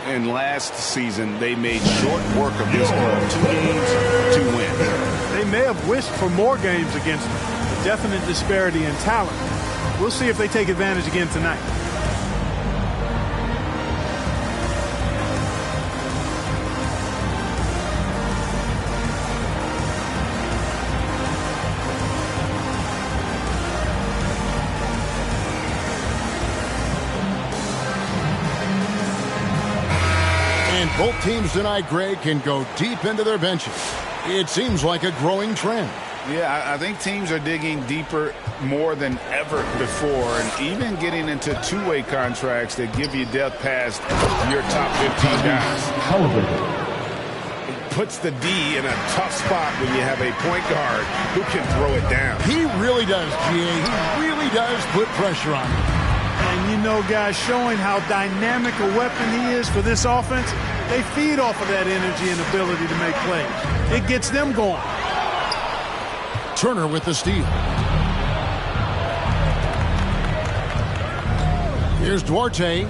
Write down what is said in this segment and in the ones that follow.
And last season, they made short work of this club. 2 games, 2 wins. They may have wished for more games against them. A definite disparity in talent. We'll see if they take advantage again tonight. Both teams tonight, Greg, can go deep into their benches. It seems like a growing trend. Yeah, I think teams are digging deeper more than ever before, and even getting into two-way contracts that give you depth past your top 15 guys. It puts the D in a tough spot when you have a point guard who can throw it down. He really does, G.A. He really does put pressure on him. And you know, guys, showing how dynamic a weapon he is for this offense, they feed off of that energy and ability to make plays. It gets them going. Turner with the steal. Here's Duarte.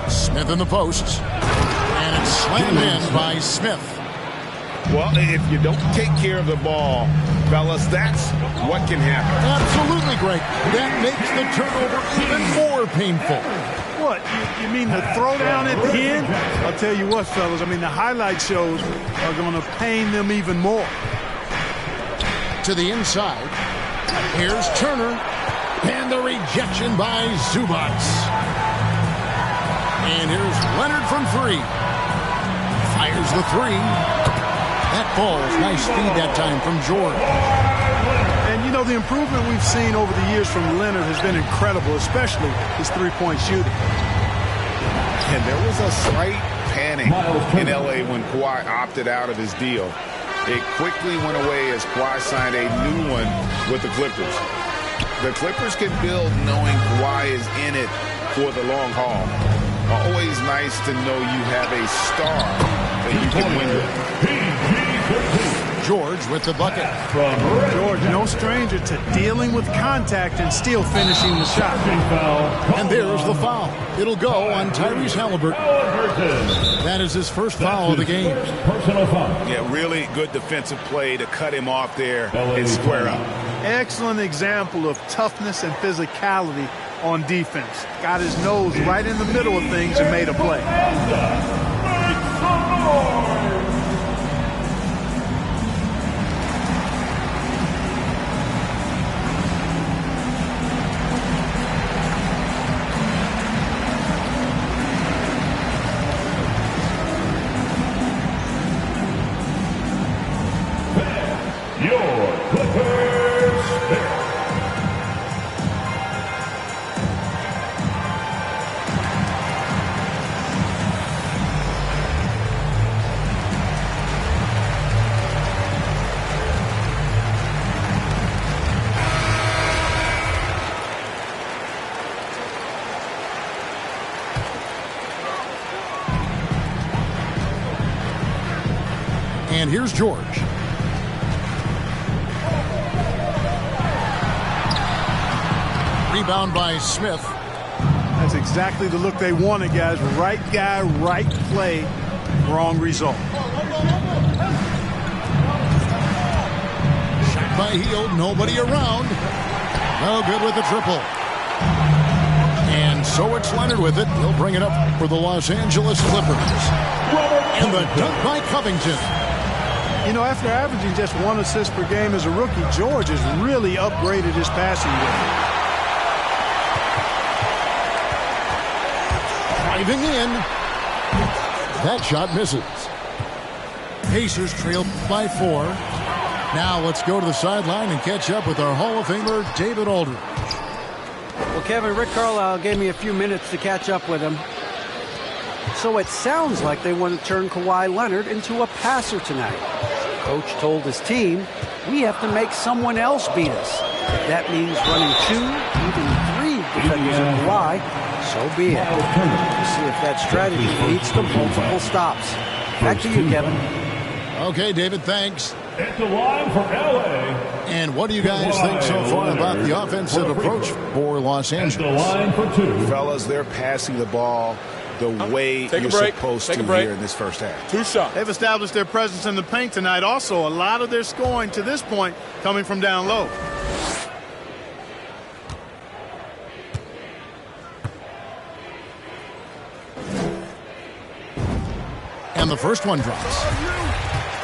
Smith in the post. And it's slammed in by Smith. Well, if you don't take care of the ball, fellas, that's what can happen. Absolutely, Greg. That makes the turnover even more painful. What? You mean the throwdown at the end? I'll tell you what, fellas. I mean, the highlight shows are going to pain them even more. To the inside. Here's Turner. And the rejection by Zubac. And here's Leonard from 3. Fires the 3. That falls. Nice feed that time from George. And, you know, the improvement we've seen over the years from Leonard has been incredible, especially his three-point shooting. And there was a slight panic in L.A. when Kawhi opted out of his deal. It quickly went away as Kawhi signed a new one with the Clippers. The Clippers can build knowing Kawhi is in it for the long haul. Always nice to know you have a star that you can win with. George with the bucket. George, no stranger to dealing with contact and still finishing the shot. And there's the foul. It'll go on Tyrese Halliburton. That is his first foul of the game. Yeah, really good defensive play to cut him off there and square up. Excellent example of toughness and physicality on defense. Got his nose right in the middle of things and made a play. And here's George. Rebound by Smith. That's exactly the look they wanted, guys. Right guy, right play, wrong result. Shot by Hield, nobody around. No good with the triple. And so it's Leonard with it. He'll bring it up for the Los Angeles Clippers. And the dunk by Covington. You know, after averaging just 1 assist per game as a rookie, George has really upgraded his passing game. Driving in. That shot misses. Pacers trail by 4. Now let's go to the sideline and catch up with our Hall of Famer, David Aldridge. Well, Kevin, Rick Carlisle gave me a few minutes to catch up with him. So it sounds like they want to turn Kawhi Leonard into a passer tonight. Coach told his team, we have to make someone else beat us. If that means running 2, even 3 defenders of Kawhi, so be it. We'll see if that strategy leads to multiple stops. Back to you, Kevin. Okay, David, thanks. At the line for LA. And what do you guys think so far about the offensive approach for Los Angeles? At the line for 2. Fellas, they're passing the ball the way you're supposed to here in this first half. 2 shots. They've established their presence in the paint tonight. Also, a lot of their scoring to this point coming from down low. And the first one drops.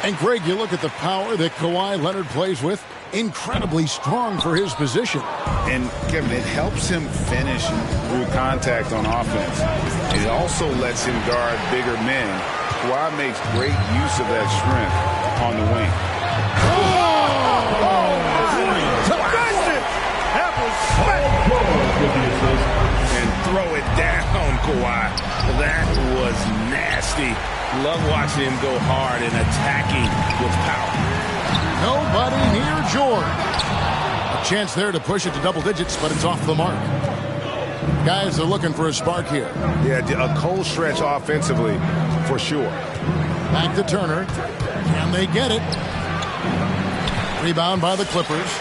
And Greg, you look at the power that Kawhi Leonard plays with. Incredibly strong for his position. And, Kevin, it helps him finish through contact on offense. It also lets him guard bigger men. Kawhi makes great use of that strength on the wing. And throw it down, Kawhi. That was nasty. Love watching him go hard and attacking with power. Nobody near George. A chance there to push it to double digits, but it's off the mark. Guys are looking for a spark here. Yeah, a cold stretch offensively, for sure. Back to Turner. Can they get it? Rebound by the Clippers.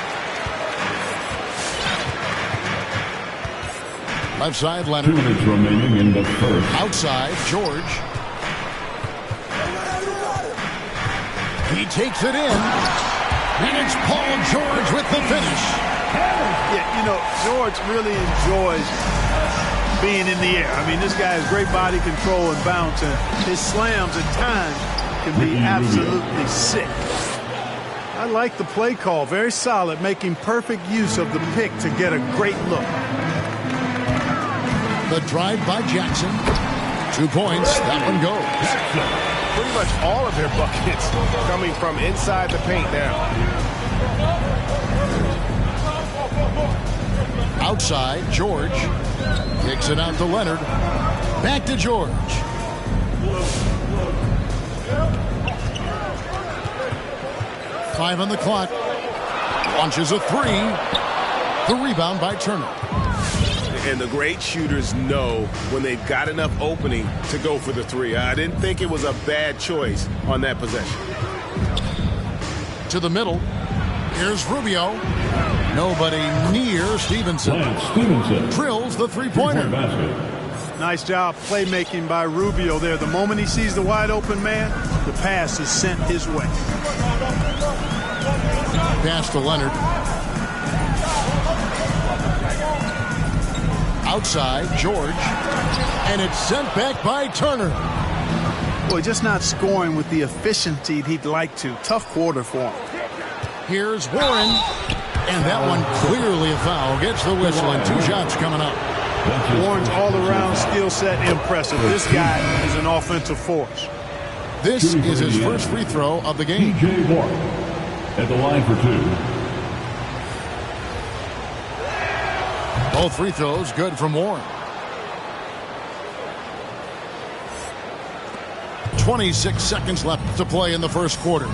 Left side, Leonard. 2 minutes remaining in the first. Outside, George. He takes it in. And it's Paul George with the finish. Yeah, you know, George really enjoys being in the air. I mean, this guy has great body control and bounce, and his slams at times can be absolutely sick. I like the play call. Very solid, making perfect use of the pick to get a great look. The drive by Jackson. 2 points. That one goes. Pretty much all of their buckets coming from inside the paint now. Outside, George. Kicks it out to Leonard. Back to George. Five on the clock. Launches a 3. The rebound by Turner. And the great shooters know when they've got enough opening to go for the 3. I didn't think it was a bad choice on that possession. To the middle. Here's Rubio. Nobody near Stevenson. Drills the three-pointer. Nice job playmaking by Rubio there. The moment he sees the wide open man, the pass is sent his way. Pass to Leonard. Outside, George. And it's sent back by Turner. Boy, just not scoring with the efficiency he'd like to. Tough quarter for him. Here's Warren. And that one clearly a foul. Gets the whistle and 2 shots coming up. Warren's all-around skill set impressive. This guy is an offensive force. This is his first free throw of the game. T.J. Warren at the line for 2. Both free throws good from Warren. 26 seconds left to play in the first quarter.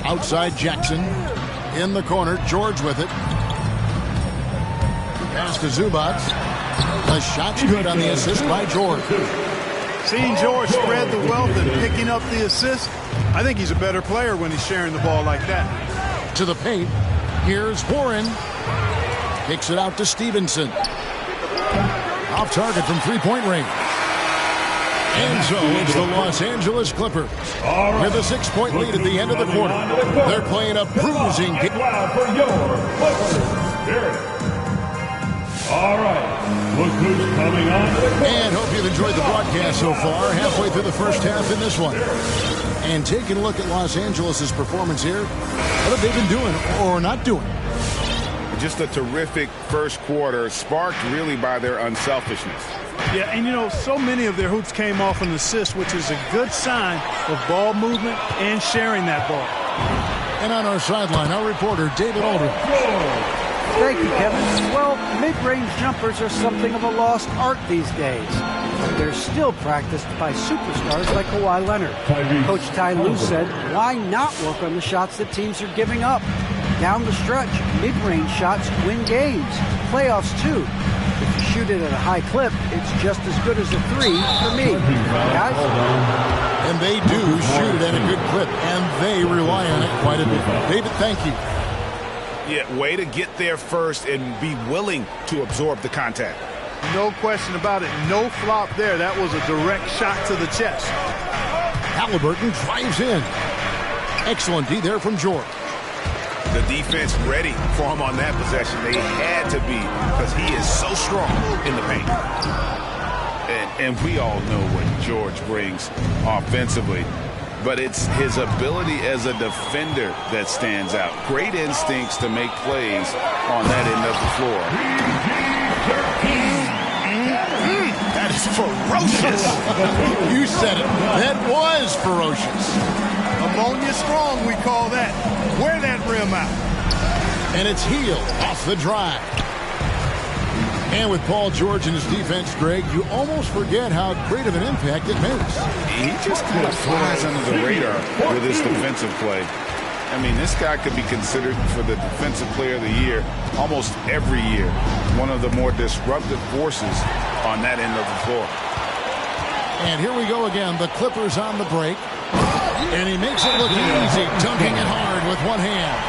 Outside Jackson. In the corner, George with it. Pass to Zubac. The shot's good on the assist by George. Seeing George spread the wealth and picking up the assist, I think he's a better player when he's sharing the ball like that. To the paint. Here's Warren. Kicks it out to Stevenson. Off target from three-point range. And so it's the Los Angeles Clippers with a 6-point lead at the end of the quarter. They're playing a bruising game. All right, look who's coming on. And hope you've enjoyed the broadcast so far. Halfway through the first half in this one. And taking a look at Los Angeles' performance here. What have they been doing or not doing? Just a terrific first quarter, sparked really by their unselfishness. Yeah, and you know, so many of their hoops came off an assist, which is a good sign of ball movement and sharing that ball. And on our sideline, our reporter, David Aldridge. Thank you, Kevin. Well, mid-range jumpers are something of a lost art these days. They're still practiced by superstars like Kawhi Leonard. Coach Ty Lue said, why not work on the shots that teams are giving up? Down the stretch, mid-range shots win games. Playoffs, too. If you shoot it at a high clip, it's just as good as a 3 for me. Guys? And they do shoot it at a good clip, and they rely on it quite a bit. David, thank you. Yeah, way to get there first and be willing to absorb the contact. No question about it. No flop there. That was a direct shot to the chest. Halliburton drives in. Excellent D there from George. The defense ready for him on that possession. They had to be because he is so strong in the paint. And we all know what George brings offensively. But it's his ability as a defender that stands out. Great instincts to make plays on that end of the floor. That is ferocious. You said it. That was ferocious. Ammonia strong, we call that. Wear that rim out. And it's Hield off the drive. And with Paul George and his defense, Greg, you almost forget how great of an impact it makes. He just kind of flies under the radar with his defensive play. I mean, this guy could be considered for the Defensive Player of the Year almost every year. One of the more disruptive forces on that end of the floor. And here we go again. The Clippers on the break. And he makes it look easy, dunking it hard with one hand.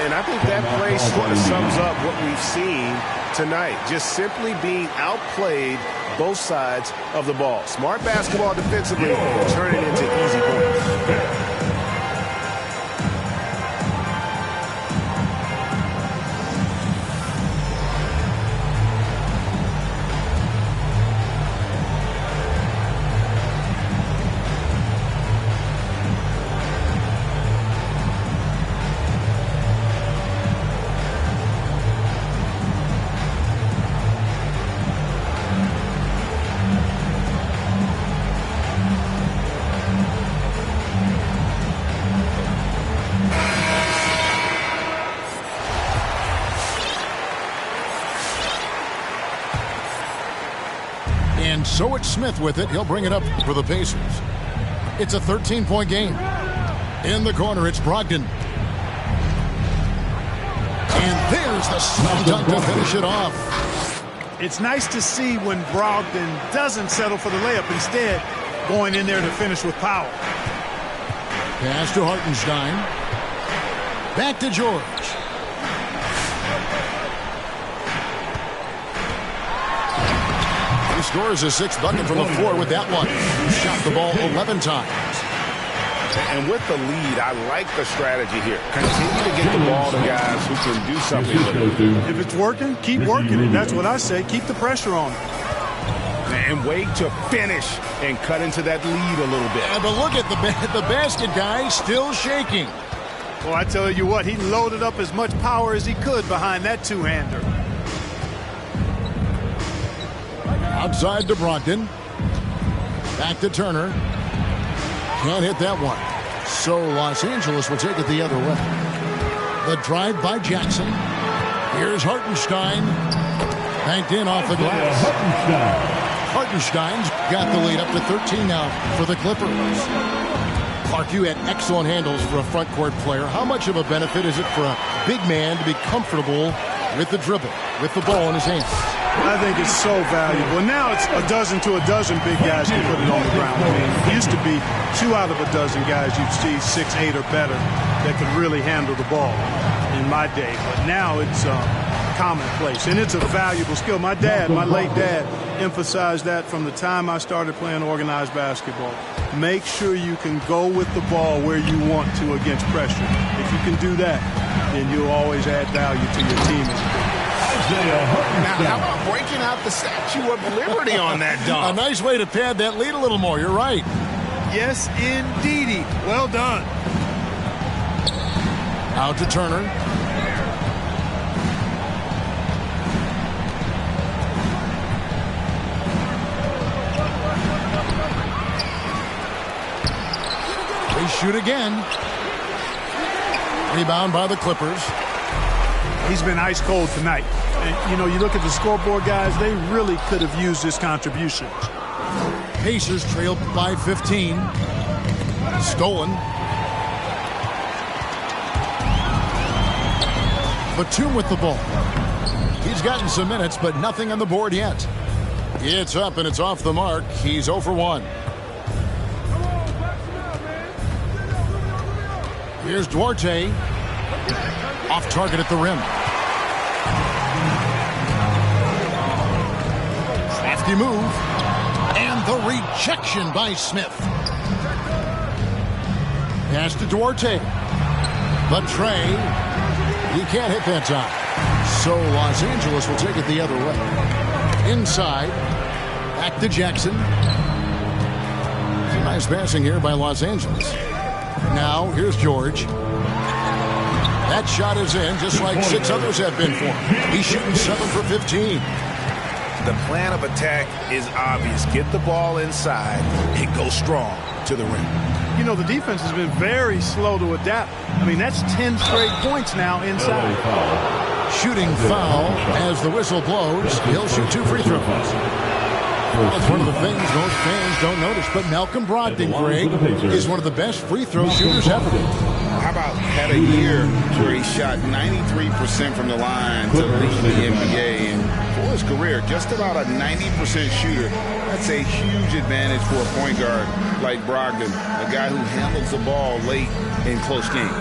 And I think that play sort of sums up what we've seen tonight. Just simply being outplayed both sides of the ball. Smart basketball defensively, turning into easy points. And so it's Smith with it. He'll bring it up for the Pacers. It's a 13-point game. In the corner, it's Brogdon. And there's the slam dunk to finish it off. It's nice to see when Brogdon doesn't settle for the layup, instead going in there to finish with power. Pass to Hartenstein. Back to George. He scores his 6th bucket from the floor with that one. He shot the ball 11 times. And with the lead, I like the strategy here. Continue to get the ball to guys who can do something with it. If it's working, keep working it. That's what I say. Keep the pressure on it. And wait to finish and cut into that lead a little bit. But look at the basket guy still shaking. Well, I tell you what, he loaded up as much power as he could behind that two-hander. Outside to Brogdon. Back to Turner. Can't hit that one. So Los Angeles will take it the other way. The drive by Jackson. Here's Hartenstein. Banked in off the glass. Hartenstein's got the lead up to 13 now for the Clippers. Clark, you had excellent handles for a front court player. How much of a benefit is it for a big man to be comfortable with the dribble, with the ball in his hands? I think it's so valuable. And now it's a dozen to a dozen big guys can put it on the ground. I mean, it used to be 2 out of a dozen guys you'd see 6, 8 or better that could really handle the ball in my day. But now it's commonplace, and it's a valuable skill. My late dad, emphasized that from the time I started playing organized basketball. Make sure you can go with the ball where you want to against pressure. If you can do that, then you'll always add value to your team. Now, how about breaking out the Statue of Liberty on that dunk? A nice way to pad that lead a little more. You're right. Yes, indeedy. Well done. Out to Turner. They shoot again. Rebound by the Clippers. He's been ice cold tonight. And, you know, you look at the scoreboard, guys, they really could have used his contribution. Pacers trailed by 15. Stolen. Batum with the ball. He's gotten some minutes, but nothing on the board yet. It's up and it's off the mark. He's 0 for 1. Here's Duarte. Off target at the rim. Crafty move. And the rejection by Smith. Pass to Duarte. The tray. He can't hit that time. So Los Angeles will take it the other way. Inside. Back to Jackson. Some nice passing here by Los Angeles. Now, here's George. That shot is in, just like 6 others have been for him. He's shooting 7 for 15. The plan of attack is obvious. Get the ball inside and go strong to the rim. You know, the defense has been very slow to adapt. I mean, that's 10 straight points now inside. Shooting foul as the whistle blows. He'll shoot 2 free throws. That's one of the things most fans don't notice. But Malcolm Brogdon, Greg, is one of the best free throw shooters ever. How about had a year where he shot 93% from the line to lead the NBA, and for his career, just about a 90% shooter. That's a huge advantage for a point guard like Brogdon, a guy who handles the ball late in close games.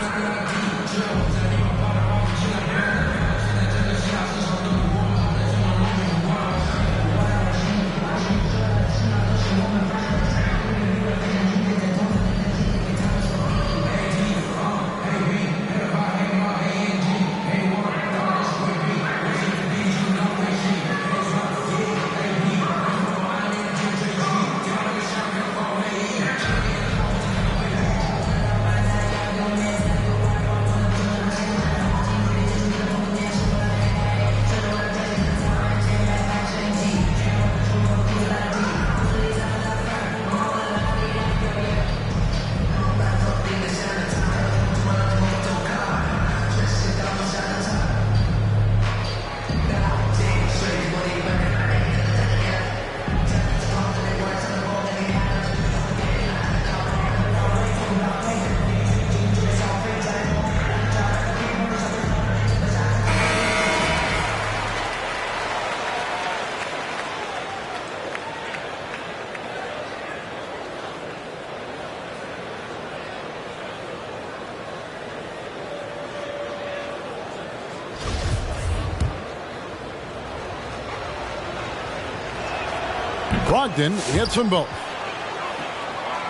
Brogdon hits them both.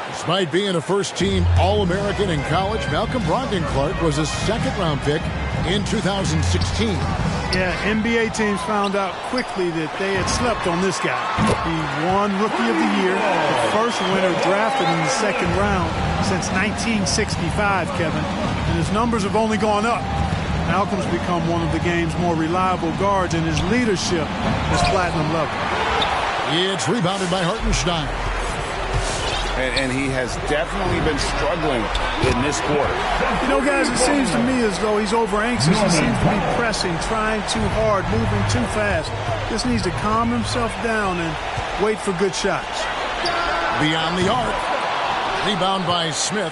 Despite being a first-team All-American in college, Malcolm Brogdon Clark was a second-round pick in 2016. Yeah, NBA teams found out quickly that they had slept on this guy. He won Rookie of the Year, the first winner drafted in the second round since 1965, Kevin. And his numbers have only gone up. Malcolm's become one of the game's more reliable guards, and his leadership is platinum level. It's rebounded by Hartenstein. And he has definitely been struggling in this quarter. You know, guys, it seems to me as though he's over-anxious. He seems to be pressing, trying too hard, moving too fast. Just needs to calm himself down and wait for good shots. Beyond the arc. Rebound by Smith.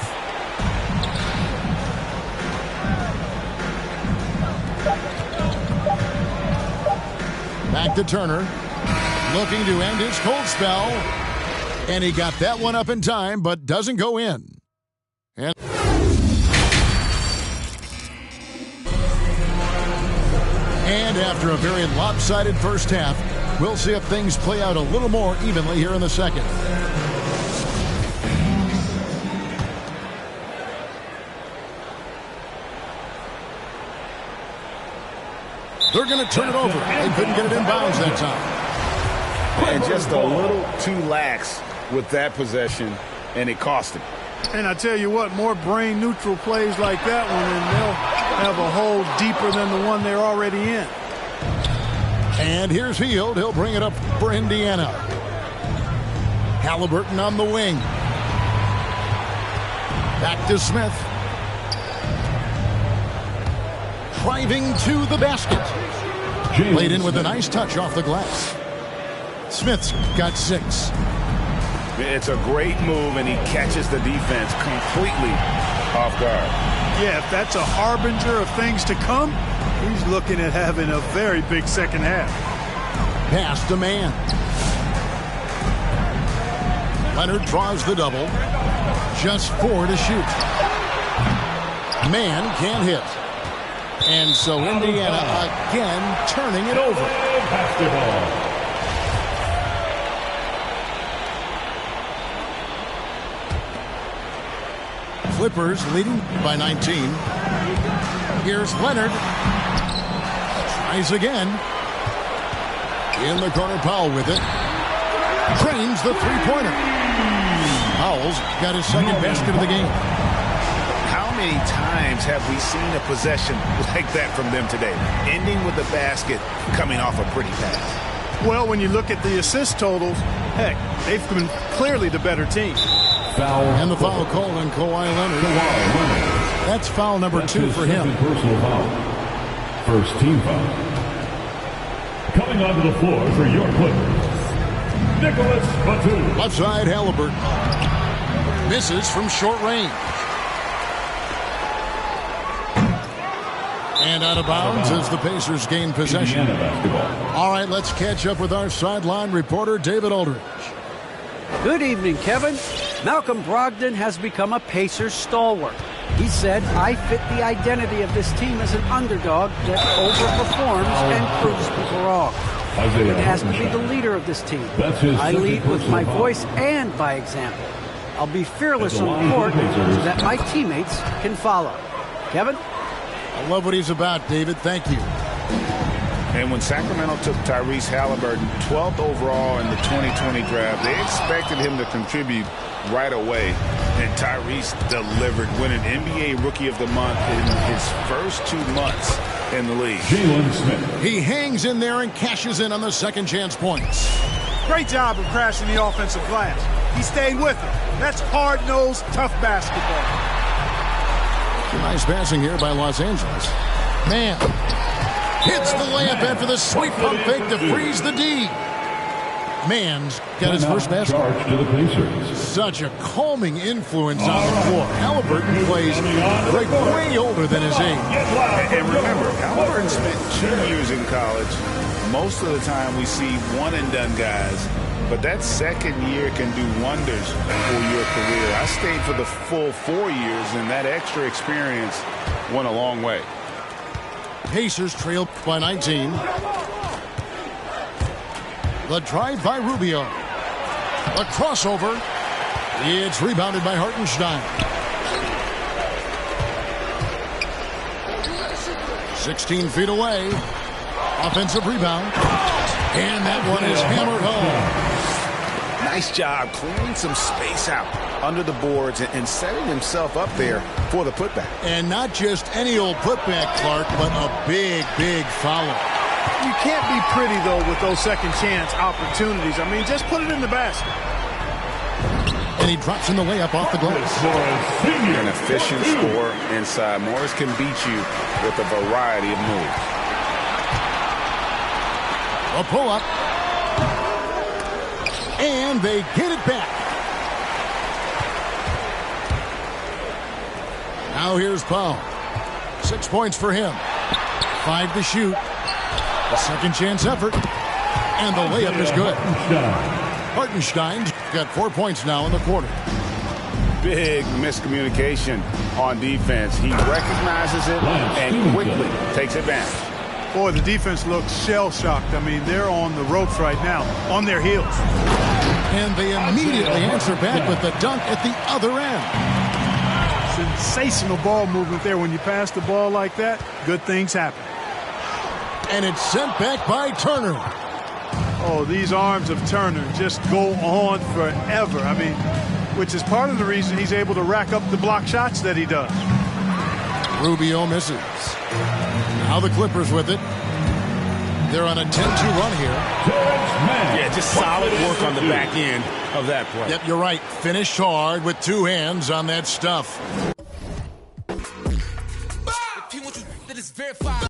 Back to Turner. Looking to end his cold spell. And he got that one up in time, but doesn't go in. And after a very lopsided first half, we'll see if things play out a little more evenly here in the second. They're going to turn it over. They couldn't get it in bounds that time. And just a little too lax with that possession, and it cost him. And I tell you what, more brain-neutral plays like that one, and they'll have a hole deeper than the one they're already in. And here's Hield. He'll bring it up for Indiana. Halliburton on the wing. Back to Smith. Driving to the basket. Laid in with a nice touch off the glass. Smith's got 6. It's a great move, and he catches the defense completely off guard. Yeah, if that's a harbinger of things to come, He's looking at having a very big second half. Pass to man. Leonard draws the double. Just 4 to shoot. Man can't hit. And so Indiana again turning it over. Basketball. Clippers leading by 19. Here's Leonard. Tries again. In the corner, Powell with it. Drains the three-pointer. Powell's got his second basket of the game. How many times have we seen a possession like that from them today? Ending with a basket coming off a pretty pass. Well, when you look at the assist totals, heck, they've been clearly the better team. And the foul called on Kawhi Leonard. That's foul number 2 for him. Personal foul. First team foul. Coming onto the floor for your Clippers, Nicholas Batum. Left side, Halliburton. Misses from short range. And out of bounds as the Pacers gain possession. All right, let's catch up with our sideline reporter, David Aldridge. Good evening, Kevin. Malcolm Brogdon has become a Pacers stalwart. He said, I fit the identity of this team as an underdog that overperforms and proves people wrong. It has to be the leader of this team. I lead with my voice and by example. I'll be fearless on the court so that my teammates can follow. Kevin? I love what he's about, David. Thank you. And when Sacramento took Tyrese Halliburton 12th overall in the 2020 draft, they expected him to contribute right away. And Tyrese delivered, winning NBA Rookie of the Month in his first 2 months in the league. Jalen Smith. He hangs in there and cashes in on the second chance points. Great job of crashing the offensive glass. He stayed with it. That's hard-nosed, tough basketball. Nice passing here by Los Angeles. Man. Hits the layup after the sweet pump fake to freeze the D. Mann's got his first basket. Charge to the Pacers. Such a calming influence on the floor. Halliburton plays like way older than his age. And remember, Halliburton spent 2 years in college. Most of the time we see one-and-done guys. But that second year can do wonders for your career. I stayed for the full 4 years, and that extra experience went a long way. Pacers trail by 19. The drive by Rubio. The crossover. It's rebounded by Hartenstein. 16 feet away. Offensive rebound. And that one is hammered home. Nice job clearing some space out under the boards and setting himself up there for the putback. And not just any old putback, Clark, but a big, big foul. You can't be pretty, though, with those second chance opportunities. I mean, just put it in the basket. And he drops in the layup off the glass. An efficient scorer inside. Morris can beat you with a variety of moves. A pull-up. And they get it back. Now here's Powell. 6 points for him. 5 to shoot. A second chance effort. And the layup is good. Hartenstein's got 4 points now in the quarter. Big miscommunication on defense. He recognizes it and quickly takes advantage. Boy, the defense looks shell-shocked. I mean, they're on the ropes right now, on their heels. And they immediately answer back with the dunk at the other end. Sensational ball movement there. When you pass the ball like that, good things happen. And it's sent back by Turner. Oh, these arms of Turner just go on forever. I mean, which is part of the reason he's able to rack up the block shots that he does. Rubio misses. Now the Clippers with it. They're on a 10-2 run here. Yeah, just solid work on the back end of that play. Yep, you're right. Finished hard with 2 hands on that stuff. If he wants you, then it's verified.